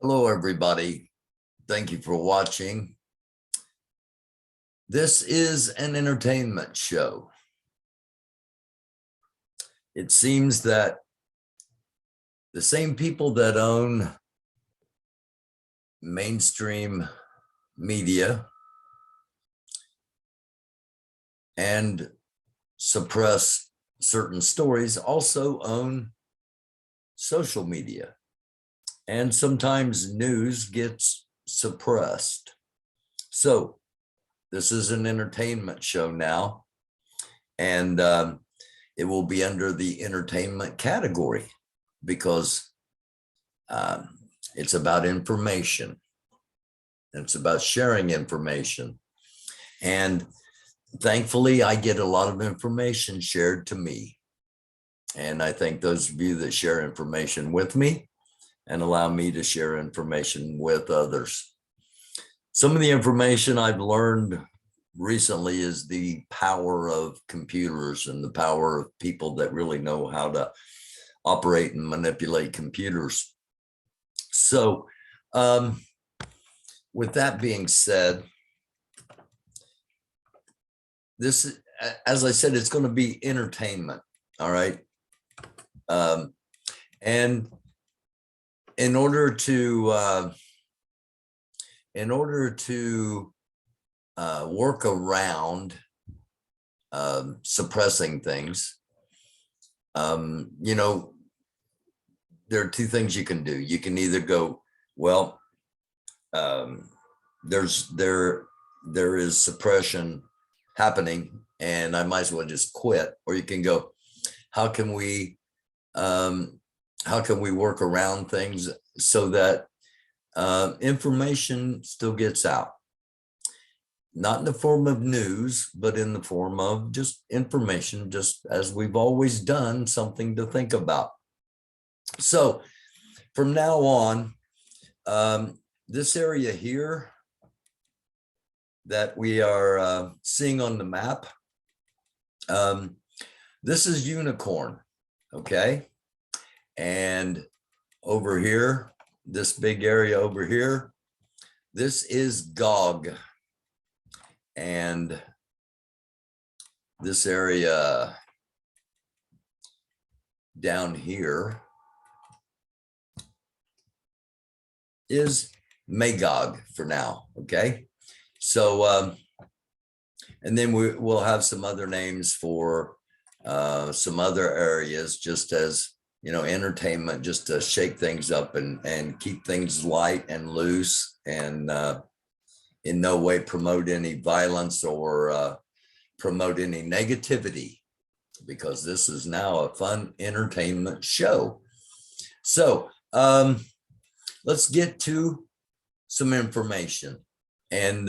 Hello, everybody. Thank you for watching. This is an entertainment show. It seems that the same people that own mainstream media and suppress certain stories also own social media. And sometimes news gets suppressed. So this is an entertainment show now, and it will be under the entertainment category because it's about information. It's about sharing information. And thankfully, I get a lot of information shared to me. And I thank those of you that share information with me and allow me to share information with others. Some of the information I've learned recently is the power of computers and the power of people that really know how to operate and manipulate computers. So with that being said, this, as I said, it's going to be entertainment. All right. And in order to work around suppressing things, you know, there are two things you can do. You can either go, well, there is suppression happening and I might as well just quit, or you can go, how can we work around things so that information still gets out? Not in the form of news, but in the form of just information, just as we've always done, something to think about. So from now on, this area here that we are seeing on the map, this is Unicorn, okay? And over here, this big area over here, this is Gog. And this area down here is Magog for now, okay? So, and then we'll have some other names for some other areas, just as, you know, entertainment, just to shake things up and keep things light and loose, and in no way promote any violence or promote any negativity, because this is now a fun entertainment show. So let's get to some information. And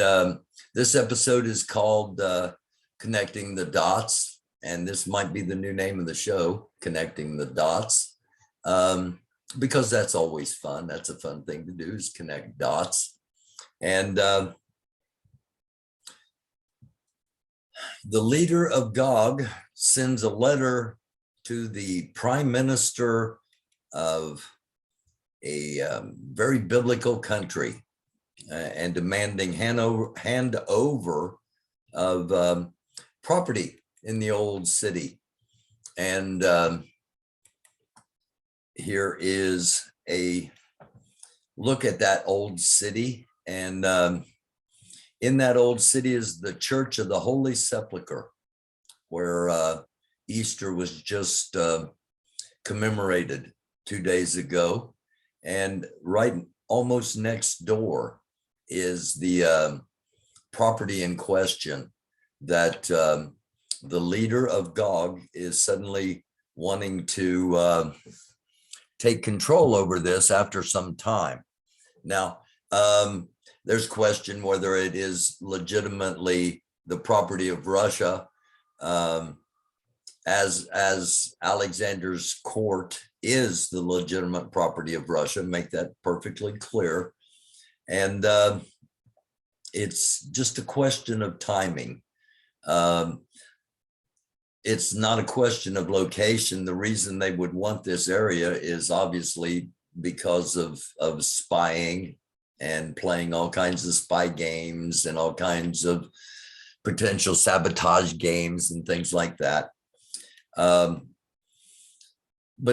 this episode is called Connecting the Dots. And this might be the new name of the show, Connecting the Dots, because that's always fun. That's a fun thing to do, is connect dots. And the leader of Gog sends a letter to the prime minister of a very biblical country and demanding handover of property in the old city. And here is a look at that old city. And in that old city is the Church of the Holy Sepulchre, where Easter was just commemorated 2 days ago. And right almost next door is the property in question that the leader of Gog is suddenly wanting to take control over this after some time. Now, there's question whether it is legitimately the property of Russia, as Alexander's court is the legitimate property of Russia, make that perfectly clear. And it's just a question of timing. It's not a question of location. The reason they would want this area is obviously because of spying and playing all kinds of spy games and all kinds of potential sabotage games and things like that. But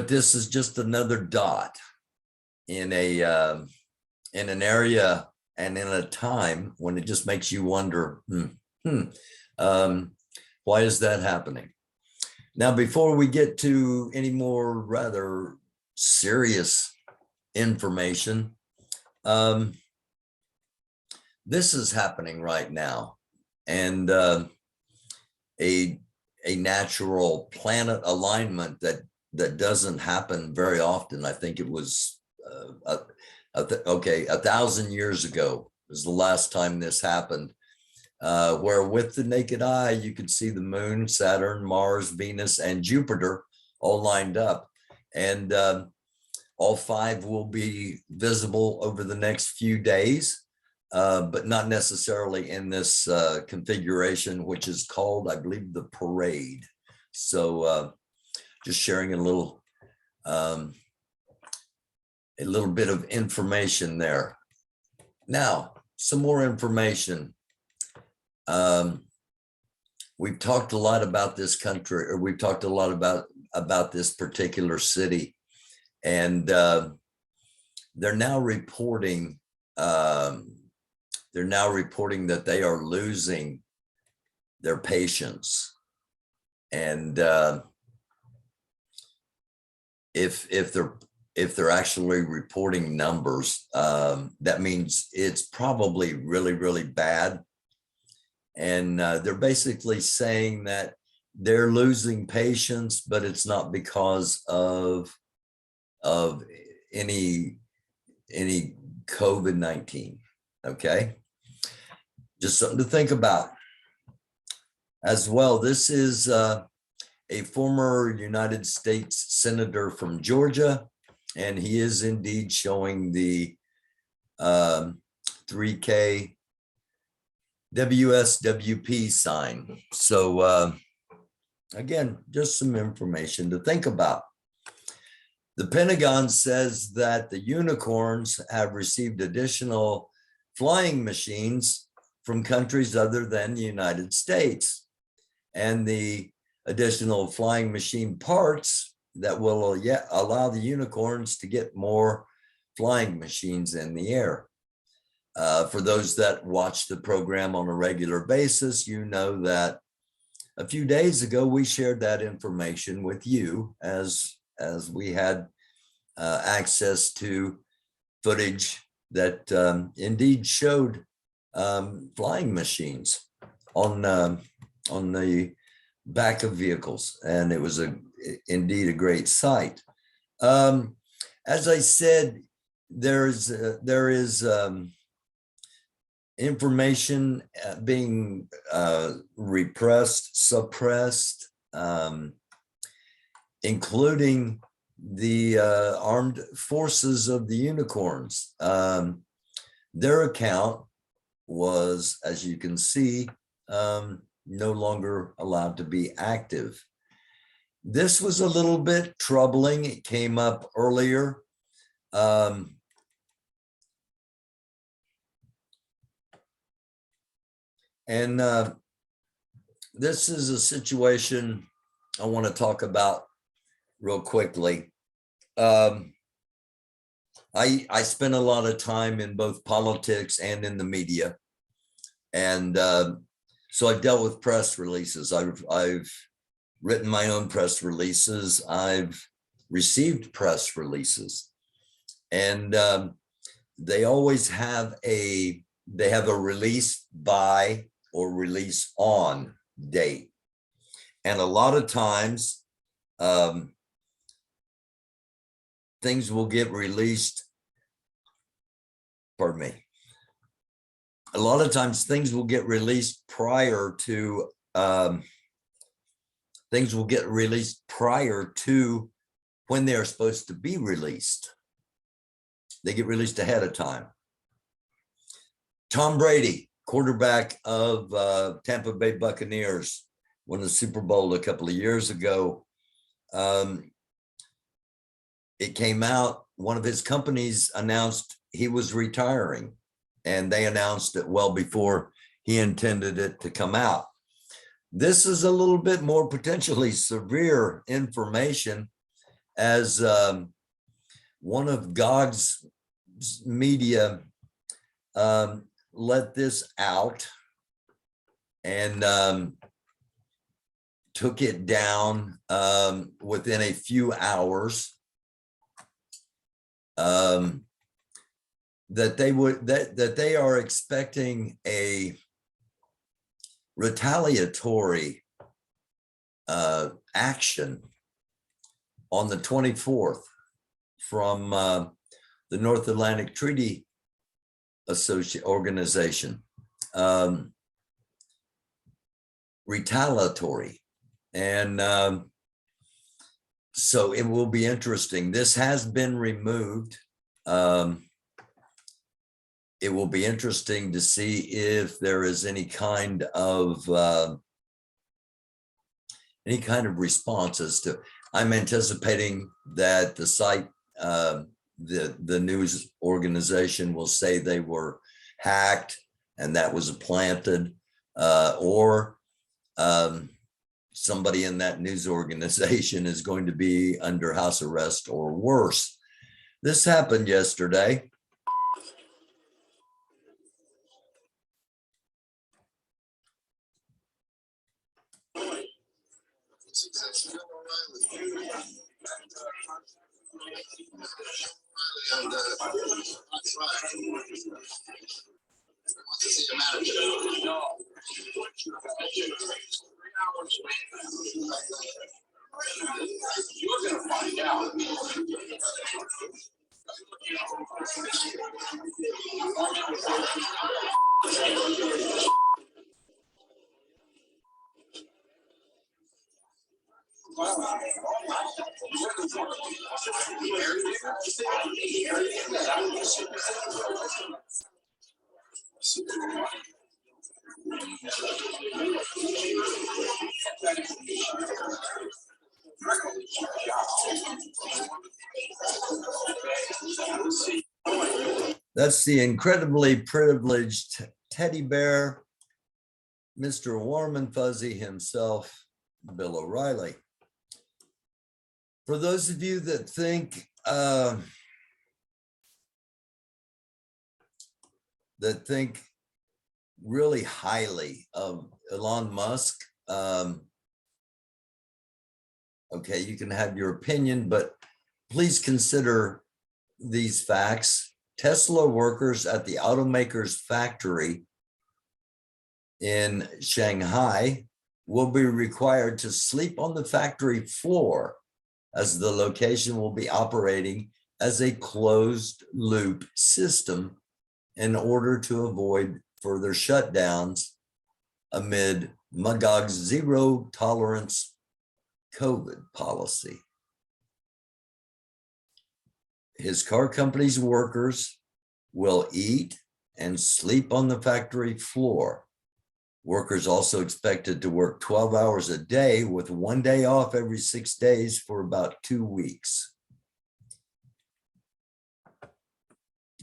this is just another dot in an area and in a time when it just makes you wonder, why is that happening? Now, before we get to any more rather serious information, this is happening right now, and a natural planet alignment that doesn't happen very often. I think it was 1,000 years ago was the last time this happened, where with the naked eye you could see the moon, Saturn, Mars, Venus, and Jupiter all lined up, and all five will be visible over the next few days, but not necessarily in this configuration, which is called, I believe, the parade. So just sharing a little bit of information there. Now, some more information. We've talked a lot about this country, or we've talked a lot about this particular city, and they're now reporting that they are losing their patients, and if they're actually reporting numbers, that means it's probably really, really bad. And they're basically saying that they're losing patients, but it's not because of any COVID-19. Okay, just something to think about as well. This is a former United States Senator from Georgia, and he is indeed showing the 3K WSWP sign. So again, just some information to think about. The Pentagon says that the unicorns have received additional flying machines from countries other than the United States, and the additional flying machine parts that will allow the unicorns to get more flying machines in the air. For those that watch the program on a regular basis, you know that a few days ago we shared that information with you as we had access to footage that indeed showed flying machines on the back of vehicles, and it was indeed a great sight. As I said, there is information being suppressed, including the armed forces of the unicorns. Their account was, as you can see, no longer allowed to be active. This was a little bit troubling. It came up earlier. And this is a situation I want to talk about real quickly. I spent a lot of time in both politics and in the media, and so I've dealt with press releases. I've written my own press releases. I've received press releases, and they always have a release by or release on date, and a lot of times things will get released. Pardon me. A lot of times things will get released prior to when they are supposed to be released. They get released ahead of time. Tom Brady, quarterback of Tampa Bay Buccaneers, won the Super Bowl a couple of years ago. It came out one of his companies announced he was retiring, and they announced it well before he intended it to come out. This is a little bit more potentially severe information, as one of Gog's media let this out and took it down within a few hours. That they are expecting a retaliatory action on the 24th from the North Atlantic Treaty Organization. Retaliatory. And so it will be interesting. This has been removed. It will be interesting to see if there is any kind of responses to. I'm anticipating that the site, the news organization will say they were hacked and that was planted, or somebody in that news organization is going to be under house arrest or worse. This happened yesterday. You're going to find out. That's the incredibly privileged teddy bear, Mr. Warm and Fuzzy himself, Bill O'Reilly. For those of you that think really highly of Elon Musk, okay, you can have your opinion, but please consider these facts. Tesla workers at the automaker's factory in Shanghai will be required to sleep on the factory floor, as the location will be operating as a closed loop system in order to avoid further shutdowns amid Magog's zero tolerance COVID policy. His car company's workers will eat and sleep on the factory floor. Workers also expected to work 12 hours a day with 1 day off every 6 days for about 2 weeks.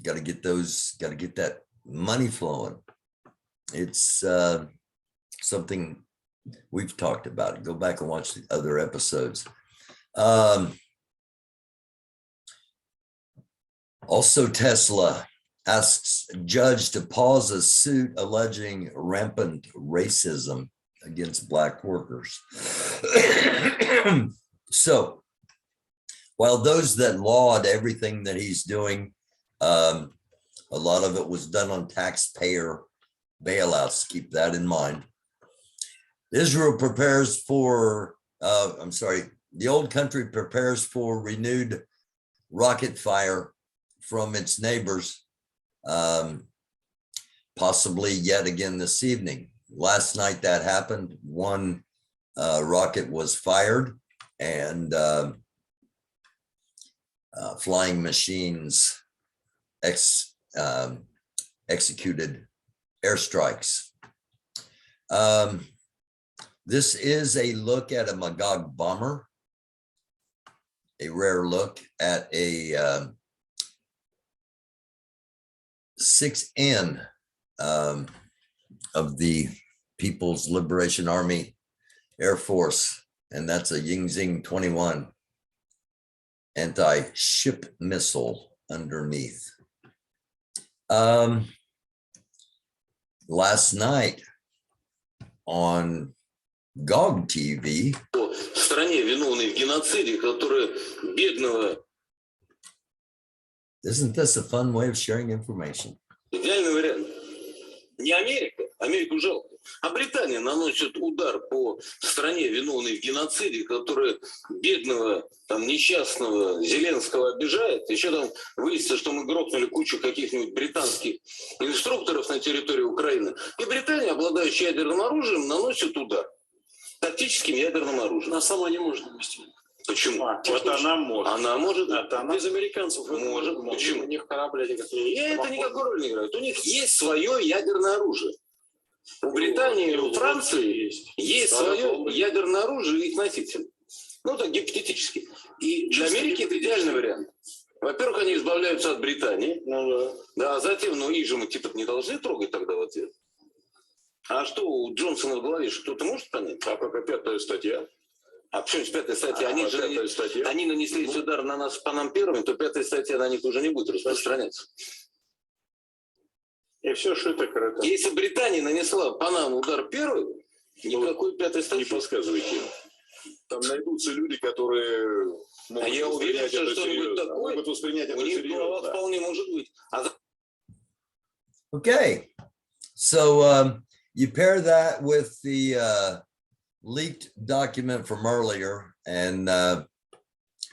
Got to get that money flowing. It's something we've talked about. Go back and watch the other episodes. Also, Tesla asks judge to pause a suit alleging rampant racism against Black workers. So, while those that laud everything that he's doing, a lot of it was done on taxpayer bailouts. Keep that in mind. Israel prepares for, the old country prepares for renewed rocket fire from its neighbors, possibly yet again this evening. Last night that happened. One rocket was fired and flying machines executed airstrikes. This is a look at a Magog bomber, a rare look at a 6N of the People's Liberation Army Air Force, and that's a Yingxing 21 anti-ship missile underneath. Last night on GOG TV. В стране, виновной в геноциде, которая бедного. Isn't this a fun way of sharing information? Идеальный вариант. Не Америка, Америку жалко, а Британия наносит удар по стране, виновной в геноциде, которая бедного, там, несчастного Зеленского обижает. Еще там выяснится, что мы грохнули кучу каких-нибудь британских инструкторов на территории Украины. И Британия, обладающая ядерным оружием, наносит удар. Тактическим ядерным оружием. Она сама не может нанести. Почему? Вот она может. Она может. Она без американцев может. Почему? У них корабли никакие. И это никакой роли не играет. У них есть свое ядерное оружие. У Британии и у Франции есть свое ядерное оружие и их носитель. Ну так гипотетически. И для Америки это идеальный вариант. Во-первых, они избавляются от Британии. Да, а затем, ну их же мы типа не должны трогать тогда в ответ. А что у Джонсона в голове, кто-то может понять? А как 5-я статья? А почему 5-я статья? Они нанесли удар на нас по нам первыми, то 5-я статья на них уже не будет распространяться. И все шито-крыто. Если Британия нанесла по нам удар первый, никакой 5-й статьи. Не подсказывайте. Там найдутся люди, которые могут я уверен, что что-нибудь такое могут воспринять это серьезно. Вполне может быть. Okay, so you pair that with the leaked document from earlier, and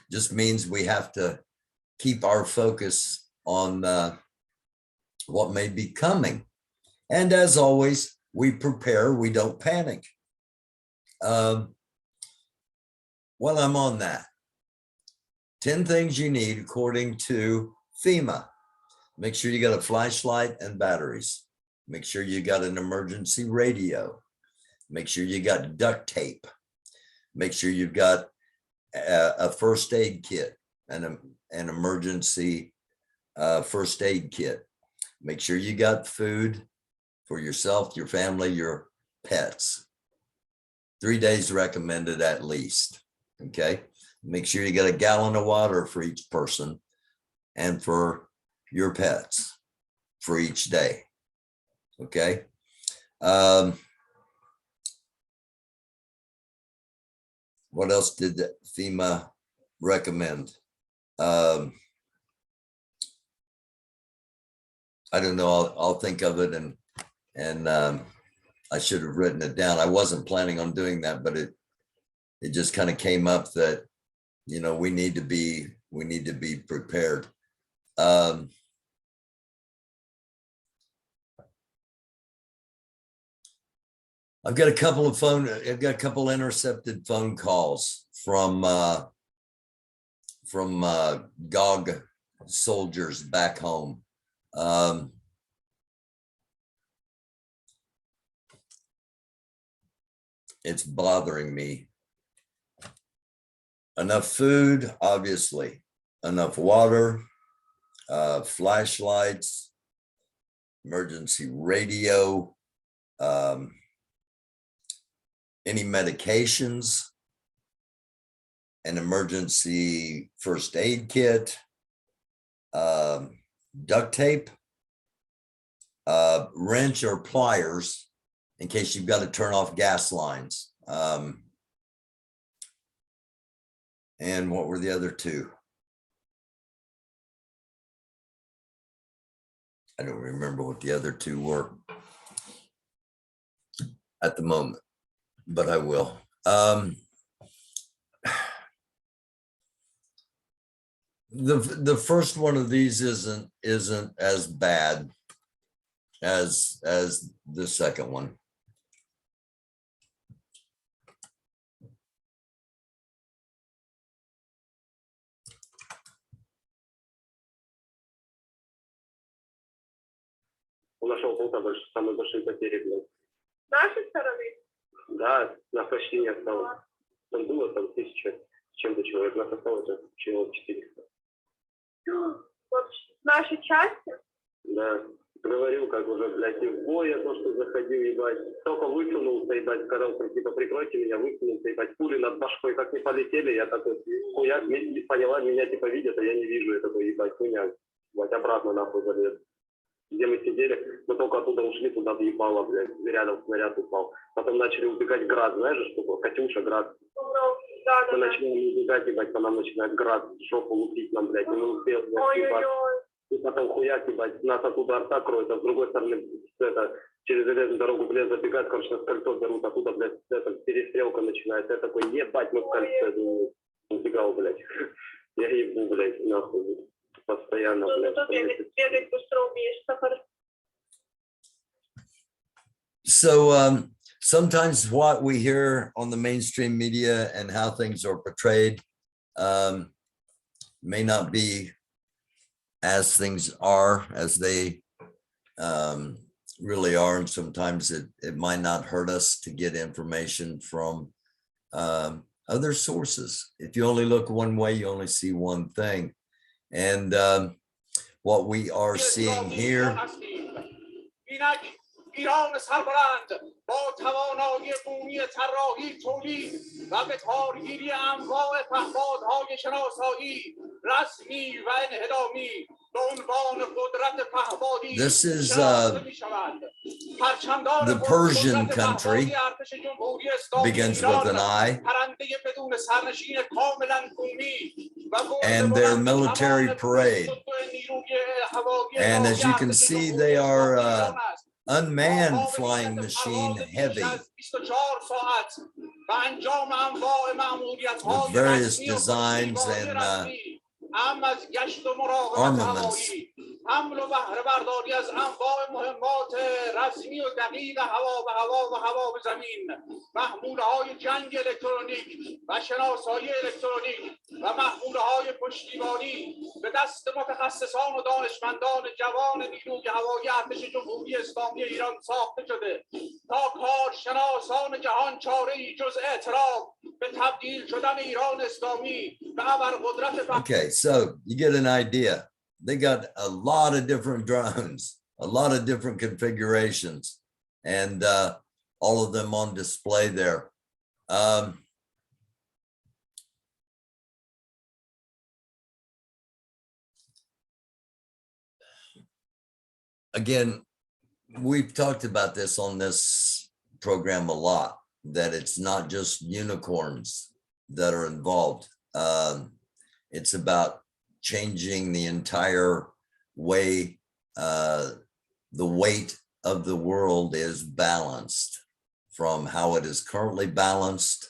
just means we have to keep our focus on what may be coming. And as always, we prepare, we don't panic. While I'm on that, 10 things you need according to FEMA. Make sure you got a flashlight and batteries. Make sure you got an emergency radio. Make sure you got duct tape. Make sure you've got a first aid kit and an emergency first aid kit. Make sure you got food for yourself, your family, your pets. 3 days recommended at least. Okay. Make sure you got a gallon of water for each person and for your pets for each day. Okay. What else did FEMA recommend? I don't know. I'll think of it, and I should have written it down. I wasn't planning on doing that, but it just kind of came up that, you know, we need to be prepared. I've got a couple intercepted phone calls from GOG soldiers back home. It's bothering me. Enough food, obviously, enough water, flashlights, emergency radio, any medications, an emergency first aid kit, duct tape, wrench or pliers in case you've got to turn off gas lines. And what were the other two? I don't remember what the other two were at the moment, but I will. The first one of these isn't as bad as the second one. У нашего полка самые большие потери были. С нашей стороны? Да, нас почти не осталось. Там было 1000 с чем-то человек, нас осталось всего 400. Вот с нашей части? Да. Говорил, как уже, блядь, и в бой я то, что заходил, ебать. Только высунулся, ебать, сказал, типа, прикройте меня, высунулся, ебать, пули над башкой как не полетели, я такой, хуяк, поняла, меня, типа, видят, а я не вижу, я такой, ебать, хуйня, ебать, обратно, нахуй, залез. Где мы сидели, мы только оттуда ушли, туда въебало, блядь, рядом снаряд упал. Потом начали убегать град, знаешь, что такое? Катюша, град. Да, Мы начинаем убегать, ебать, по нам начинает град, жопу лупить нам, блядь, не успел, блядь, ебать. И потом хуяк, ебать, нас оттуда арта кроет, а с другой стороны, это, через железную дорогу в лес забегать, короче, нас кольцо берут, оттуда, блядь, это, перестрелка начинается. Я такой, ебать, мы в кольце, думаю, убегал, блядь. Я ебу, блядь, нахуй, постоянно, блядь. Бегать быстро умеешь, Сахар. So sometimes what we hear on the mainstream media and how things are portrayed may not be as things are, as they really are. And sometimes it might not hurt us to get information from other sources. If you only look one way, you only see one thing. And what we are seeing here ایران سربلند با توانایی بومی طراحی تولید و به کارگیری انواع پهپادهای شناسایی رسمی و انحرامی به عنوان قدرت پهپادی شناخته می‌شود. the Persian country begins with an I, and their military parade. And as you can see, they are unmanned flying machine heavy with various designs and armaments. حمل و بهره برداری از انواع مهمات رسمی و دقیق هوا و هوا و هوا و زمین، محموله‌های جنگ الکترونیک و شناسایی الکترونیک و محموله‌های پشتیبانی به دست متخصصان و دانشمندان جوان نیروی هوایی ارتش جمهوری اسلامی ایران ساخته شده تا کارشناسان جهان چاره‌ای جز اعتراف به تبدیل شدن ایران اسلامی به ابرقدرت. Okay, so you get an idea. They got a lot of different drones, a lot of different configurations, and all of them on display there. Again, we've talked about this on this program a lot, that it's not just unicorns that are involved. It's about changing the entire way the weight of the world is balanced, from how it is currently balanced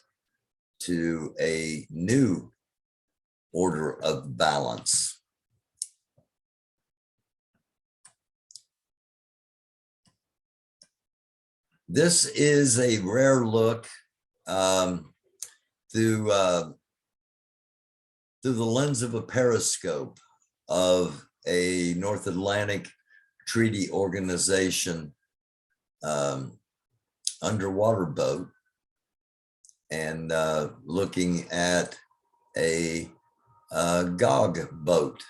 to a new order of balance. This is a rare look through the lens of a periscope of a North Atlantic Treaty Organization underwater boat, and looking at a GOG boat.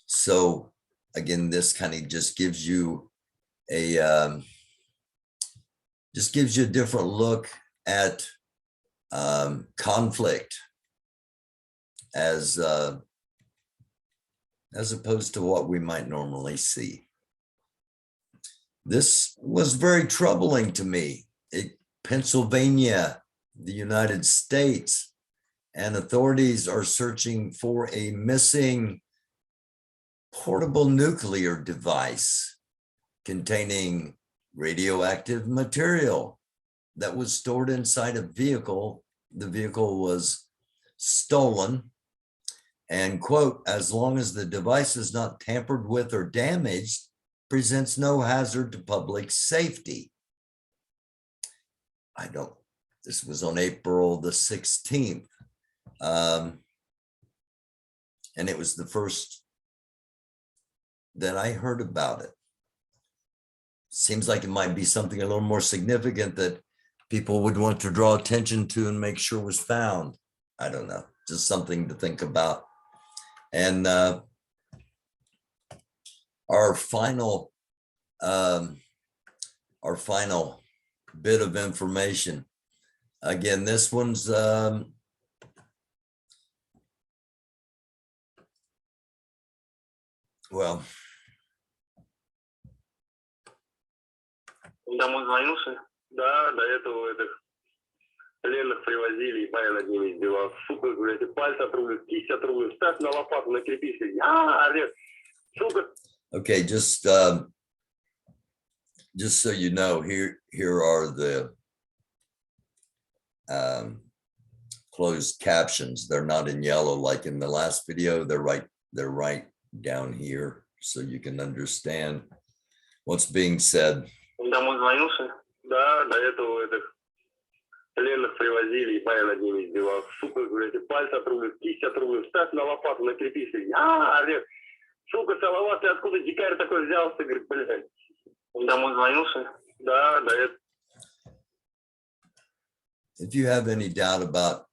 So again, this kind of just gives you a different look at conflict as opposed to what we might normally see. This was very troubling to me. Pennsylvania, the United States, and authorities are searching for a missing portable nuclear device containing radioactive material that was stored inside a vehicle. The vehicle was stolen, and quote, as long as the device is not tampered with or damaged, presents no hazard to public safety. This was on April the 16th. And it was the first that I heard about it. Seems like it might be something a little more significant that people would want to draw attention to and make sure was found. I don't know, just something to think about. And our final bit of information. Again, this one's well, Домой звонил, что ли? Да, до этого этих пленных привозили, и я над ними издевался. Сука, блядь, и пальцы отрублю, кисть отрублю, ставь на лопату, на кирпич. Орет. Сука. okay, just so you know, here are the closed captions. They're not in yellow like in the last video. They're right down here, so you can understand what's being said. Домой звонил, что ли? Да, до этого этих пленных привозили, и я над ними издевался. Сука, блядь, и пальцы отрублю, кисть отрублю, ставь на лопату, на кирпич. Орет. Сука, Салават, ты откуда дикарь такой взялся? Говорит, блядь. Домой звонил, что ли? Да, до этого. If you have any doubt about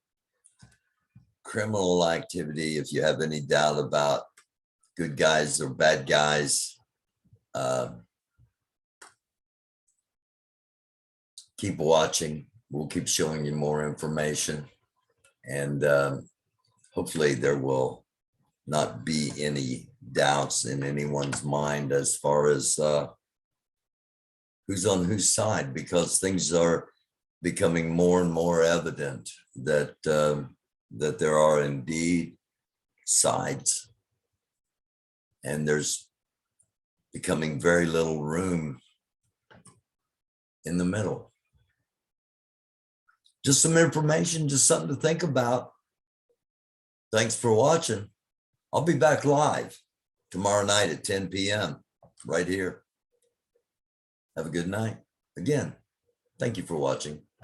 criminal activity, if you have any doubt about good guys or bad guys, keep watching. We'll keep showing you more information, and hopefully there will not be any doubts in anyone's mind as far as who's on whose side, because things are becoming more and more evident that that there are indeed sides, and there's becoming very little room in the middle. Just some information, just something to think about. Thanks for watching. I'll be back live tomorrow night at 10 p.m. right here. Have a good night. Again, thank you for watching.